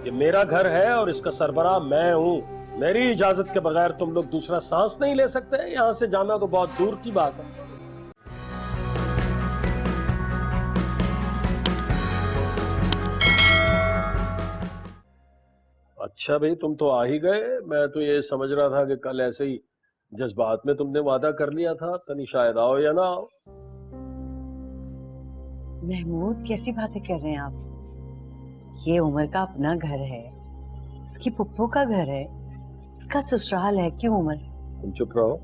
ये मेरा घर है और इसका सरबराह मैं हूं। मेरी इजाजत के बगैर तुम लोग दूसरा सांस नहीं ले सकते। यहां से जाना तो बहुत दूर की बात है। अच्छा भाई, तुम तो आ ही गए। मैं तो ये समझ रहा था कि कल ऐसे ही जज्बात में तुमने वादा कर लिया था, तनी शायद आओ या ना आओ। महमूद, कैसी बातें कर रहे हैं आप? ये उमर का अपना घर है, इसकी पुप्पो का घर है, इसका ससुराल है। क्यों उमर? तुम चुप रहो।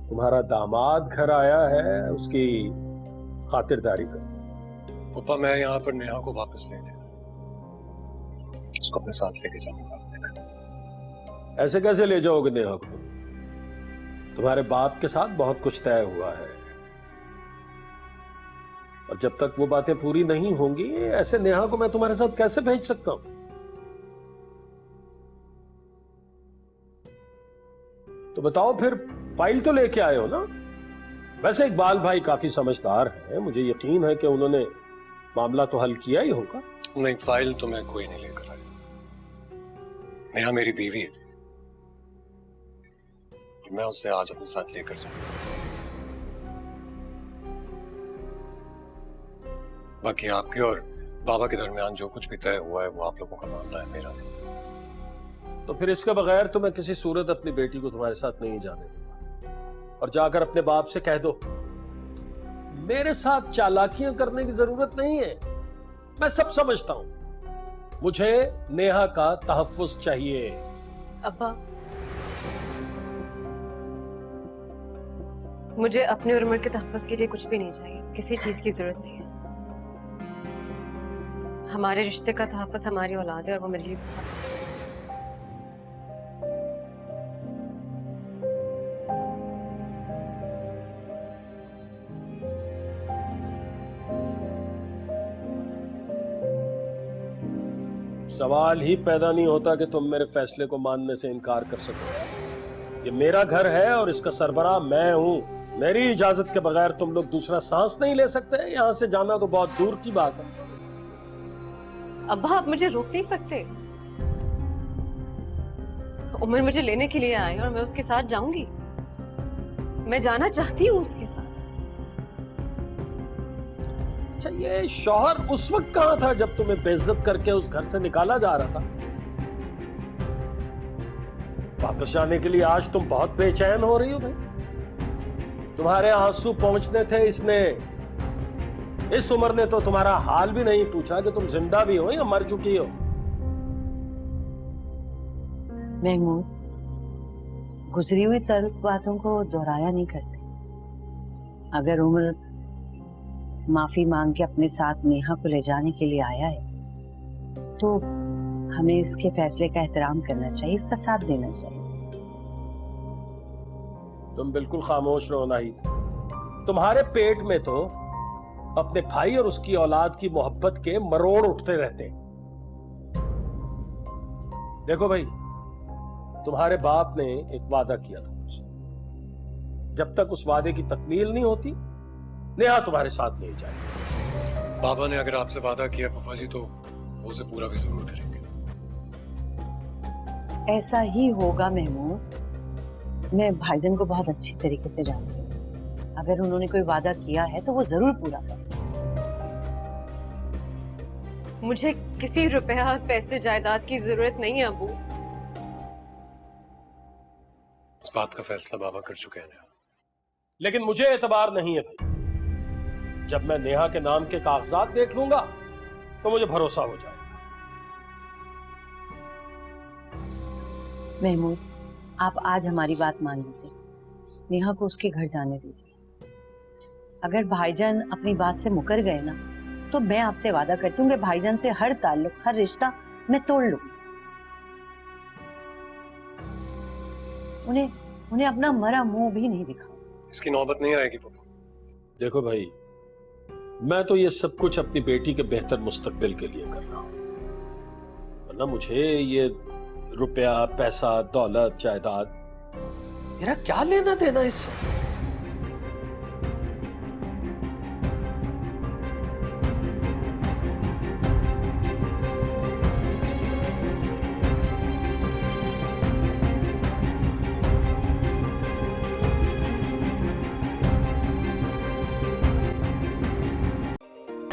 तुम्हारा दामाद घर आया है, उसकी खातिरदारी करो। पापा, मैं यहाँ पर नेहा को वापस लेने उसको अपने साथ लेके जाऊंगा। ऐसे कैसे ले जाओगे नेहा को? तुम्हारे बाप के साथ बहुत कुछ तय हुआ है और जब तक वो बातें पूरी नहीं होंगी, ऐसे नेहा को मैं तुम्हारे साथ कैसे भेज सकता हूं? तो बताओ फिर, फाइल तो लेके आए हो ना? वैसे इकबाल भाई काफी समझदार है, मुझे यकीन है कि उन्होंने मामला तो हल किया ही होगा। नहीं, फाइल तो मैं कोई नहीं लेकर आया। नेहा मेरी बीवी है, मैं उससे आज अपने साथ लेकर जाऊंगा। बाकी आपके और बाबा के दरमियान जो कुछ भी तय हुआ है वो आप लोगों का मामला है, मेरा नहीं। तो फिर इसके बगैर तो मैं किसी सूरत अपनी बेटी को तुम्हारे साथ नहीं जाने दूंगा। और जाकर अपने बाप से कह दो, मेरे साथ चालाकियां करने की जरूरत नहीं है, मैं सब समझता हूं। मुझे नेहा का तहफ्फुज चाहिए। अब्बा, मुझे अपने और उमर के तहफ्फुज के लिए कुछ भी नहीं चाहिए, किसी चीज की जरूरत नहीं है। हमारे रिश्ते का तहफ्फुज हमारी औलाद है और वो मेरे लिए सवाल ही पैदा नहीं होता कि तुम मेरे फैसले को मानने से इनकार कर सको। ये मेरा घर है और इसका सरबराह मैं हूं। मेरी इजाजत के बगैर तुम लोग दूसरा सांस नहीं ले सकते। यहां से जाना तो बहुत दूर की बात है। अब्बा, आप मुझे रोक नहीं सकते। उमर मुझे लेने के लिए आए और मैं उसके साथ जाऊंगी। मैं जाना चाहती हूँ उसके साथ। अच्छा, ये शौहर उस वक्त कहां था जब तुम्हें बेइज्जत करके उस घर से निकाला जा रहा था? वापस जाने के लिए आज तुम बहुत बेचैन हो रही हो भाई। तुम्हारे आंसू पहुंचने थे इसने। इस उम्र ने तो तुम्हारा हाल भी नहीं पूछा कि तुम जिंदा भी हो या मर चुकी हो। महमूद, गुजरी हुई तल्ख बातों को दोहराया नहीं करते। अगर उमर माफी मांग के अपने साथ नेहा को ले जाने के लिए आया है तो हमें इसके फैसले का एहतराम करना चाहिए, इसका साथ देना चाहिए। तुम बिल्कुल खामोश रहो नाहिद। तुम्हारे पेट में तो अपने भाई और उसकी औलाद की मोहब्बत के मरोड़ उठते रहते हैं। देखो भाई, तुम्हारे बाप ने एक वादा किया था मुझसे। जब तक उस वादे की तकमील नहीं होती, नेहा तुम्हारे साथ नहीं जाएगी। बाबा ने अगर आपसे वादा किया पापा जी, तो वो उसे पूरा भी जरूर करेंगे। ऐसा ही होगा महमूद। मैं भाईजान को बहुत अच्छी तरीके से जानती हूँ। अगर उन्होंने कोई वादा किया है तो वो जरूर पूरा करें। मुझे किसी रुपया, पैसे, जायदाद की जरूरत नहीं है अबू। इस बात का फैसला बाबा कर चुके हैं नेहा। लेकिन मुझे एतबार नहीं है भाई। जब मैं नेहा के नाम के कागजात देख लूंगा तो मुझे भरोसा हो जाएगा। महमूद, आप आज हमारी बात मान लीजिए। नेहा को उसके घर जाने दीजिए। अगर भाईजान अपनी बात से मुकर गए ना, तो मैं आपसे वादा करती हूँ कि भाईजान से हर ताल्लुक, हर रिश्ता मैं तोड़ लूंगी। उन्हें अपना मरा मुंह भी नहीं दिखाऊंगी। इसकी नौबत नहीं आएगी पापा। देखो भाई, मैं तो ये सब कुछ अपनी बेटी के बेहतर मुस्तकबिल के लिए कर रहा हूं। वरना मुझे ये रुपया, पैसा, दौलत, जायदाद, मेरा क्या लेना देना इससे?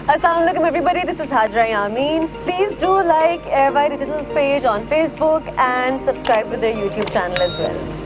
Assalamualaikum everybody, this is Hajra Yameen. Please do like Airby Digital's page on Facebook and subscribe to their YouTube channel as well.